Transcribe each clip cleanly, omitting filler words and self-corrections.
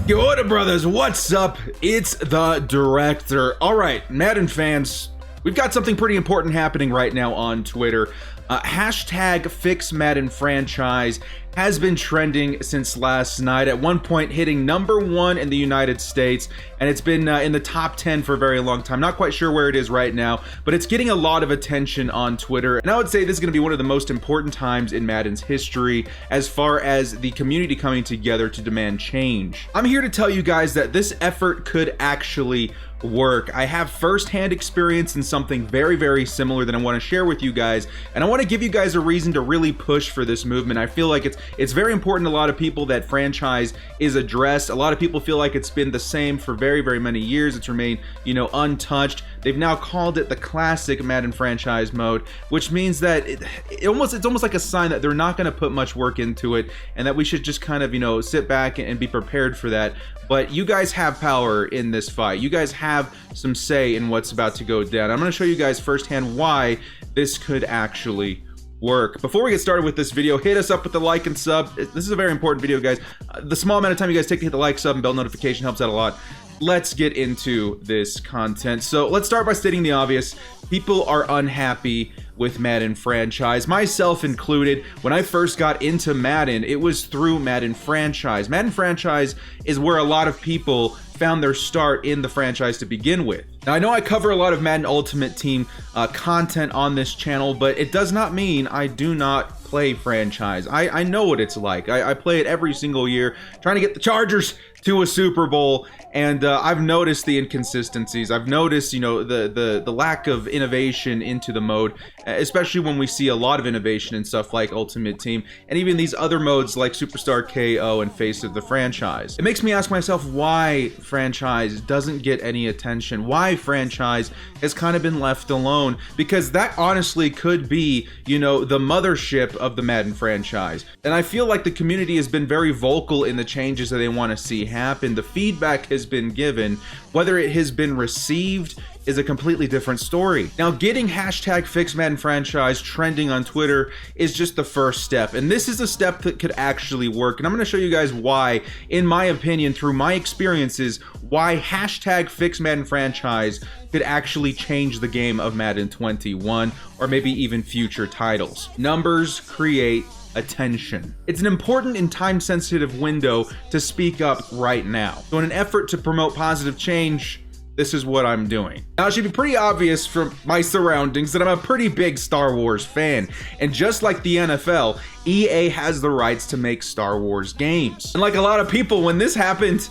Yo, what up, brothers? What's up? It's the director. All right, Madden fans, we've got something pretty important happening right now on Twitter. Hashtag Fix Madden Franchise has been trending since last night, at one point hitting #1 in the United States, and it's been in the top 10 for a very long time. Not quite sure where it is right now, but it's getting a lot of attention on Twitter, and I would say this is going to be one of the most important times in Madden's history as far as the community coming together to demand change. I'm here to tell you guys that this effort could actually work. I have firsthand experience in something very, very similar that I want to share with you guys, and I want to give you guys a reason to really push for this movement. I feel like it's very important to a lot of people that franchise is addressed. A lot of people feel like it's been the same for very, very many years. It's remained, untouched. They've now called it the classic Madden franchise mode, which means that it's almost like a sign that they're not going to put much work into it, and that we should just kind of, sit back and be prepared for that. But you guys have power in this fight. You guys have some say in what's about to go down. I'm going to show you guys firsthand why this could actually work. Before we get started with this video, hit us up with the like and sub. This is a very important video, guys. The small amount of time you guys take to hit the like, sub, and bell notification helps out a lot. Let's get into this content. So let's start by stating the obvious. People are unhappy with Madden franchise, myself included. When I first got into Madden, it was through Madden franchise. Madden franchise is where a lot of people found their start in the franchise to begin with. Now, I know I cover a lot of Madden Ultimate Team content on this channel, but it does not mean I do not play franchise. I know what it's like. I play it every single year, trying to get the Chargers to a Super Bowl, and I've noticed the inconsistencies. I've noticed, the lack of innovation into the mode, especially when we see a lot of innovation in stuff like Ultimate Team, and even these other modes like Superstar KO and Face of the Franchise. It makes me ask myself why franchise doesn't get any attention, why franchise has kind of been left alone, because that honestly could be, the mothership of the Madden franchise. And I feel like the community has been very vocal in the changes that they want to see happen. The feedback has been given. Whether it has been received is a completely different story. Now, getting hashtag Fix Madden Franchise trending on Twitter is just the first step, and this is a step that could actually work, and I'm going to show you guys why, in my opinion, through my experiences, why hashtag Fix Madden Franchise could actually change the game of Madden 21, or maybe even future titles. Numbers create attention. It's an important and time-sensitive window to speak up right now. So in an effort to promote positive change, this is what I'm doing. Now, it should be pretty obvious from my surroundings that I'm a pretty big Star Wars fan. And just like the NFL, EA has the rights to make Star Wars games. And like a lot of people, when this happened,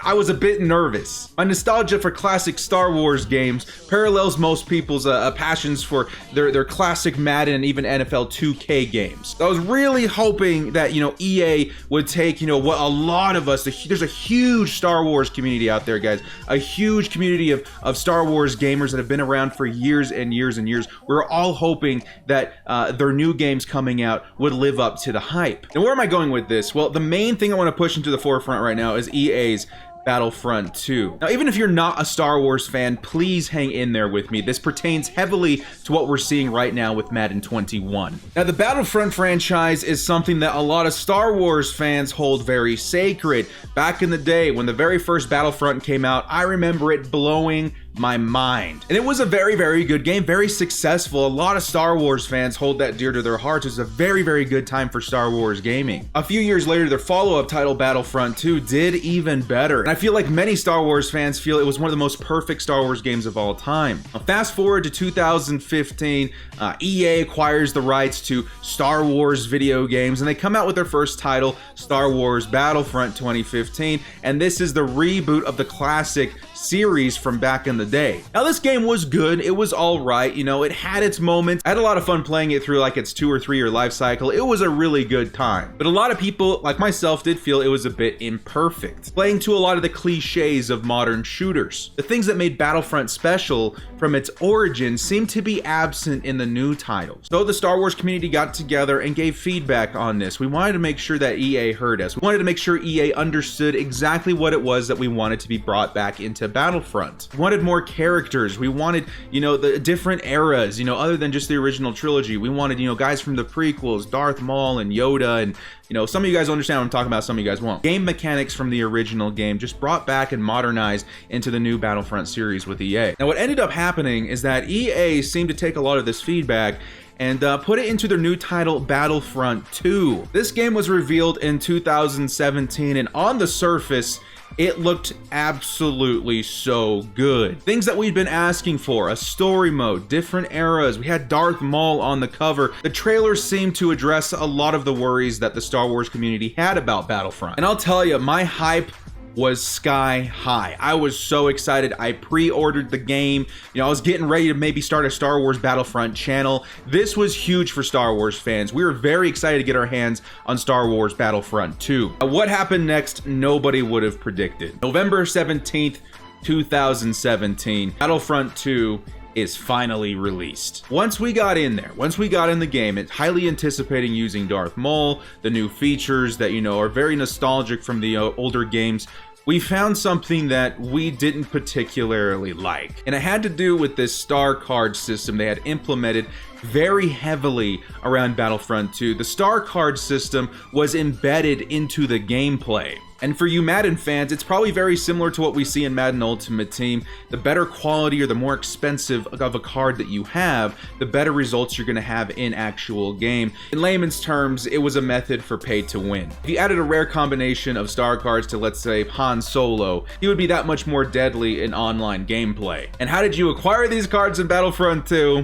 I was a bit nervous. My nostalgia for classic Star Wars games parallels most people's passions for their classic Madden and even NFL 2K games. I was really hoping that, EA would take, what a lot of us, there's a huge Star Wars community out there, guys. A huge community of Star Wars gamers that have been around for years and years and years. We're all hoping that their new games coming out would live up to the hype. And where am I going with this? Well, the main thing I want to push into the forefront right now is EA's Battlefront 2. Now, even if you're not a Star Wars fan, please hang in there with me. This pertains heavily to what we're seeing right now with Madden 21. Now, the Battlefront franchise is something that a lot of Star Wars fans hold very sacred. Back in the day, when the very first Battlefront came out, I remember it blowing my mind. And it was a very, very good game, very successful. A lot of Star Wars fans hold that dear to their hearts. It was a very, very good time for Star Wars gaming. A few years later, their follow-up title, Battlefront 2, did even better. And I feel like many Star Wars fans feel it was one of the most perfect Star Wars games of all time. Now, fast forward to 2015, EA acquires the rights to Star Wars video games, and they come out with their first title, Star Wars Battlefront 2015, and this is the reboot of the classic series from back in the day. Now, this game was good. It was all right. It had its moments. I had a lot of fun playing it through like its 2 or 3 year life cycle. It was a really good time. But a lot of people, like myself, did feel it was a bit imperfect, playing to a lot of the cliches of modern shooters. The things that made Battlefront special from its origin seem to be absent in the new titles. So the Star Wars community got together and gave feedback on this. We wanted to make sure that EA heard us. We wanted to make sure EA understood exactly what it was that we wanted to be brought back into to Battlefront. We wanted more characters. We wanted, you know, the different eras, you know, other than just the original trilogy. We wanted, you know, guys from the prequels, Darth Maul and Yoda, and, you know, some of you guys understand what I'm talking about, some of you guys won't. Game mechanics from the original game just brought back and modernized into the new Battlefront series with EA. Now, what ended up happening is that EA seemed to take a lot of this feedback and put it into their new title, Battlefront 2. This game was revealed in 2017, and on the surface, it looked absolutely so good. Things that we'd been asking for, a story mode, different eras, we had Darth Maul on the cover. The trailer seemed to address a lot of the worries that the Star Wars community had about Battlefront. And I'll tell you, my hype was sky high. I was so excited. I pre-ordered the game. You know, I was getting ready to maybe start a Star Wars Battlefront channel. This was huge for Star Wars fans. We were very excited to get our hands on Star Wars Battlefront 2. What happened next, nobody would have predicted. November 17th, 2017, Battlefront 2 is finally released. Once we got in there, once we got in the game, it's highly anticipating using Darth Maul, the new features that, you know, are very nostalgic from the older games. We found something that we didn't particularly like, and it had to do with this star card system they had implemented very heavily around Battlefront 2. The star card system was embedded into the gameplay. And for you Madden fans, it's probably very similar to what we see in Madden Ultimate Team. The better quality or the more expensive of a card that you have, the better results you're going to have in actual game. In layman's terms, it was a method for pay to win. If you added a rare combination of star cards to, let's say, Han Solo, he would be that much more deadly in online gameplay. And how did you acquire these cards in Battlefront 2?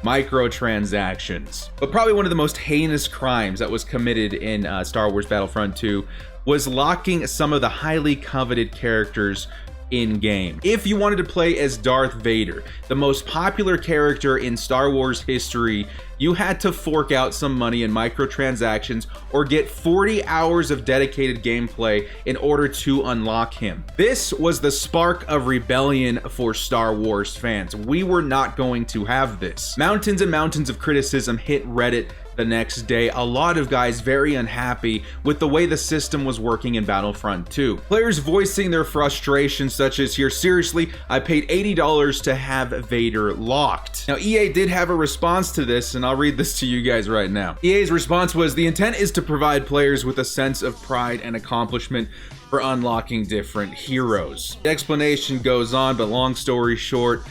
Microtransactions. But probably one of the most heinous crimes that was committed in Star Wars Battlefront 2 was locking some of the highly coveted characters in-game. If you wanted to play as Darth Vader, the most popular character in Star Wars history, you had to fork out some money in microtransactions or get 40 hours of dedicated gameplay in order to unlock him. This was the spark of rebellion for Star Wars fans. We were not going to have this. Mountains and mountains of criticism hit Reddit the next day. A lot of guys very unhappy with the way the system was working in Battlefront 2. Players voicing their frustration, such as here, seriously, I paid $80 to have Vader locked. Now, EA did have a response to this, and I'll read this to you guys right now. EA's response was, the intent is to provide players with a sense of pride and accomplishment for unlocking different heroes. The explanation goes on, but long story short,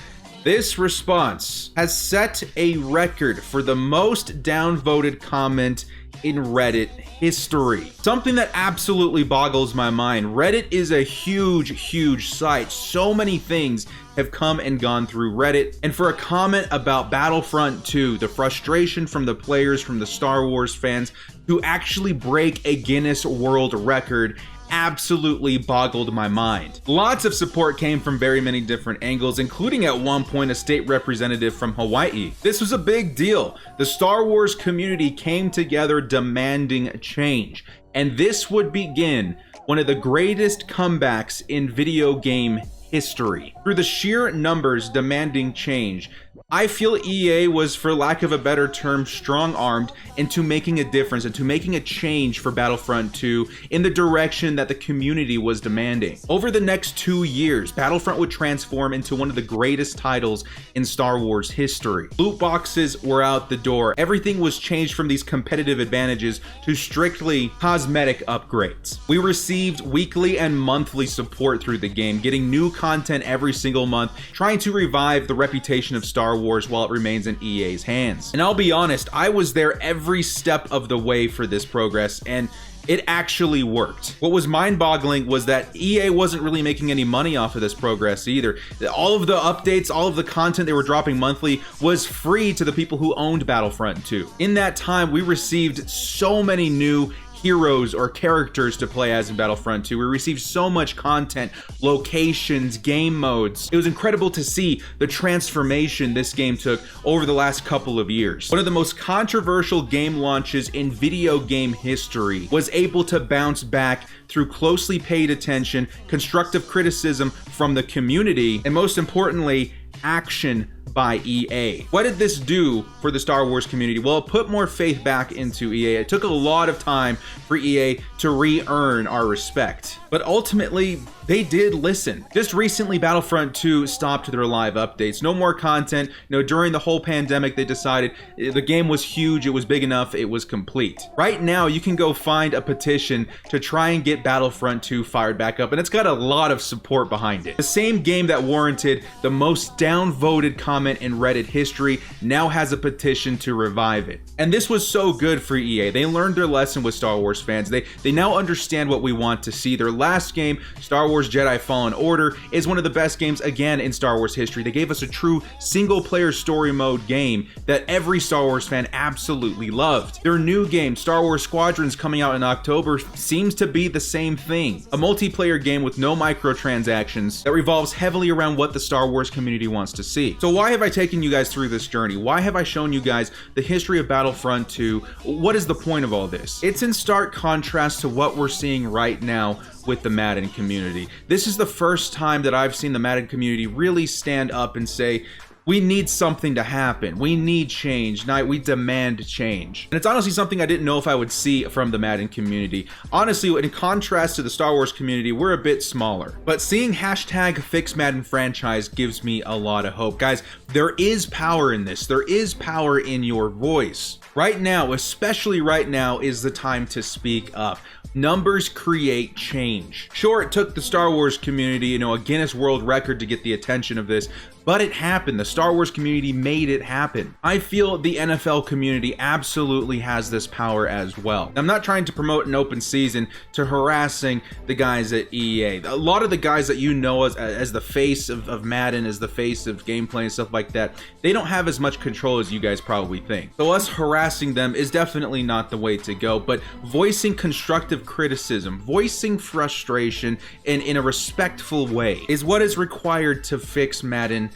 this response has set a record for the most downvoted comment in Reddit history. Something that absolutely boggles my mind. Reddit is a huge site. So many things have come and gone through Reddit. And for a comment about Battlefront 2, the frustration from the players, from the Star Wars fans, to actually break a Guinness World Record absolutely boggled my mind. Lots of support came from very many different angles, including at one point a state representative from Hawaii. This was a big deal. The Star Wars community came together demanding change, and this would begin one of the greatest comebacks in video game history. Through the sheer numbers demanding change, I feel EA was, for lack of a better term, strong-armed into making a difference, into making a change for Battlefront 2 in the direction that the community was demanding. Over the next 2 years, Battlefront would transform into one of the greatest titles in Star Wars history. Loot boxes were out the door. Everything was changed from these competitive advantages to strictly cosmetic upgrades. We received weekly and monthly support through the game, getting new content every single month, trying to revive the reputation of Star Wars while it remains in EA's hands. And I'll be honest, I was there every step of the way for this progress, and it actually worked. What was mind-boggling was that EA wasn't really making any money off of this progress either. All of the updates, all of the content they were dropping monthly was free to the people who owned Battlefront 2. In that time, we received so many new heroes or characters to play as in Battlefront 2. We received so much content, locations, game modes. It was incredible to see the transformation this game took over the last couple of years. One of the most controversial game launches in video game history was able to bounce back through closely paid attention, constructive criticism from the community, and most importantly, action by EA. What did this do for the Star Wars community? Well, it put more faith back into EA. It took a lot of time for EA to re-earn our respect, but ultimately they did listen. Just recently, Battlefront 2 stopped their live updates. No more content. You know, during the whole pandemic, they decided the game was huge, it was big enough, it was complete. Right now, you can go find a petition to try and get Battlefront 2 fired back up, and it's got a lot of support behind it. The same game that warranted the most downvoted comment in Reddit history now has a petition to revive it. And this was so good for EA. They learned their lesson with Star Wars fans. They now understand what we want to see. Their last game, Star Wars Jedi Fallen Order, is one of the best games again in Star Wars history. They gave us a true single-player story mode game that every Star Wars fan absolutely loved. Their new game, Star Wars Squadrons, coming out in October, seems to be the same thing. A multiplayer game with no microtransactions that revolves heavily around what the Star Wars community wants to see. So why have I taken you guys through this journey? Why have I shown you guys the history of Battlefront 2? What is the point of all this? It's in stark contrast to what we're seeing right now with the Madden community. This is the first time that I've seen the Madden community really stand up and say, we need something to happen. We need change. We demand change. And it's honestly something I didn't know if I would see from the Madden community. Honestly, in contrast to the Star Wars community, we're a bit smaller. But seeing hashtag Fix Madden Franchise gives me a lot of hope. Guys, there is power in this. There is power in your voice. Right now, especially right now, is the time to speak up. Numbers create change. Sure, it took the Star Wars community, a Guinness World Record to get the attention of this, but it happened. The Star Wars community made it happen. I feel the NFL community absolutely has this power as well. I'm not trying to promote an open season to harassing the guys at EA. A lot of the guys that you know as the face of Madden, as the face of gameplay and stuff like that, they don't have as much control as you guys probably think. So us harassing them is definitely not the way to go, but voicing constructive criticism, voicing frustration in a respectful way is what is required to fix Madden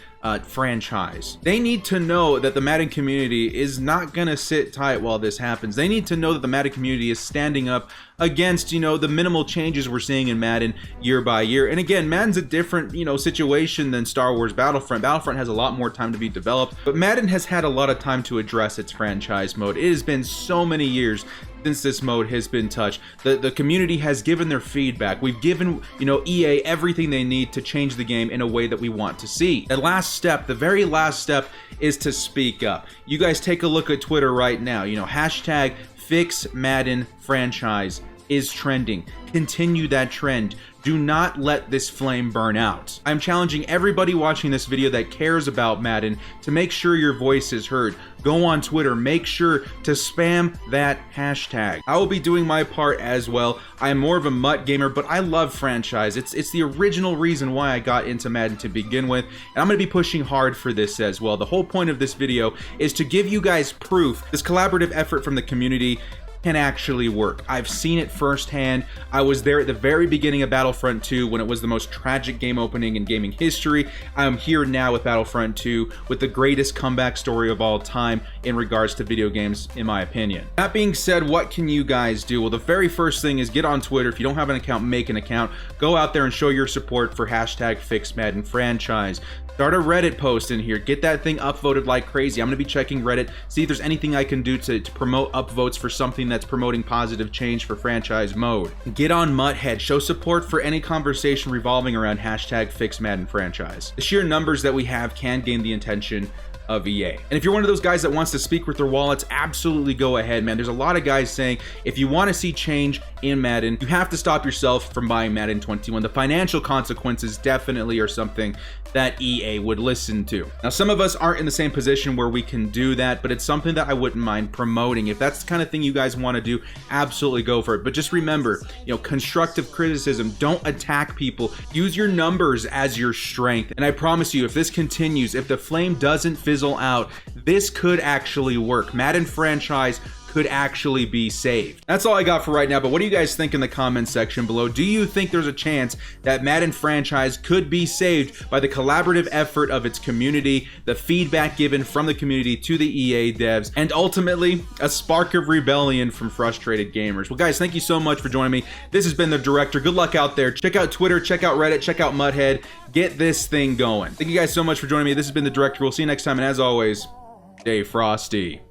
franchise. They need to know that the Madden community is not gonna sit tight while this happens. They need to know that the Madden community is standing up against, the minimal changes we're seeing in Madden year by year. And again, Madden's a different, situation than Star Wars Battlefront. Battlefront has a lot more time to be developed, but Madden has had a lot of time to address its franchise mode. It has been so many years since this mode has been touched. The community has given their feedback. We've given, EA everything they need to change the game in a way that we want to see. The last step, the very last step, is to speak up. You guys take a look at Twitter right now. Hashtag Fix Madden Franchise is trending. Continue that trend. Do not let this flame burn out. I'm challenging everybody watching this video that cares about Madden to make sure your voice is heard. Go on Twitter, make sure to spam that hashtag. I will be doing my part as well. I am more of a MUT gamer, but I love franchise. It's the original reason why I got into Madden to begin with, and I'm gonna be pushing hard for this as well. The whole point of this video is to give you guys proof this collaborative effort from the community can actually work. I've seen it firsthand. I was there at the very beginning of Battlefront 2 when it was the most tragic game opening in gaming history. I'm here now with Battlefront 2 with the greatest comeback story of all time in regards to video games, in my opinion. That being said, what can you guys do? Well, the very first thing is get on Twitter. If you don't have an account, make an account. Go out there and show your support for hashtag Fix Madden Franchise. Start a Reddit post in here. Get that thing upvoted like crazy. I'm going to be checking Reddit, see if there's anything I can do to promote upvotes for something that's promoting positive change for franchise mode. Get on Mutthead. Show support for any conversation revolving around hashtag Fix Madden Franchise. The sheer numbers that we have can gain the attention of EA. And if you're one of those guys that wants to speak with their wallets, absolutely go ahead, man. There's a lot of guys saying if you want to see change in Madden, you have to stop yourself from buying Madden 21. The financial consequences definitely are something that EA would listen to. Now, some of us aren't in the same position where we can do that, but it's something that I wouldn't mind promoting. If that's the kind of thing you guys want to do, absolutely go for it. But just remember, constructive criticism, don't attack people. Use your numbers as your strength. And I promise you, if this continues, if the flame doesn't fizzle out, this could actually work. Madden franchise could actually be saved. That's all I got for right now, but what do you guys think in the comments section below? Do you think there's a chance that Madden franchise could be saved by the collaborative effort of its community, the feedback given from the community to the EA devs, and ultimately a spark of rebellion from frustrated gamers? Well, guys, thank you so much for joining me. This has been The Director. Good luck out there. Check out Twitter, check out Reddit, check out Mudhead. Get this thing going. Thank you guys so much for joining me. This has been The Director. We'll see you next time, and as always, stay frosty.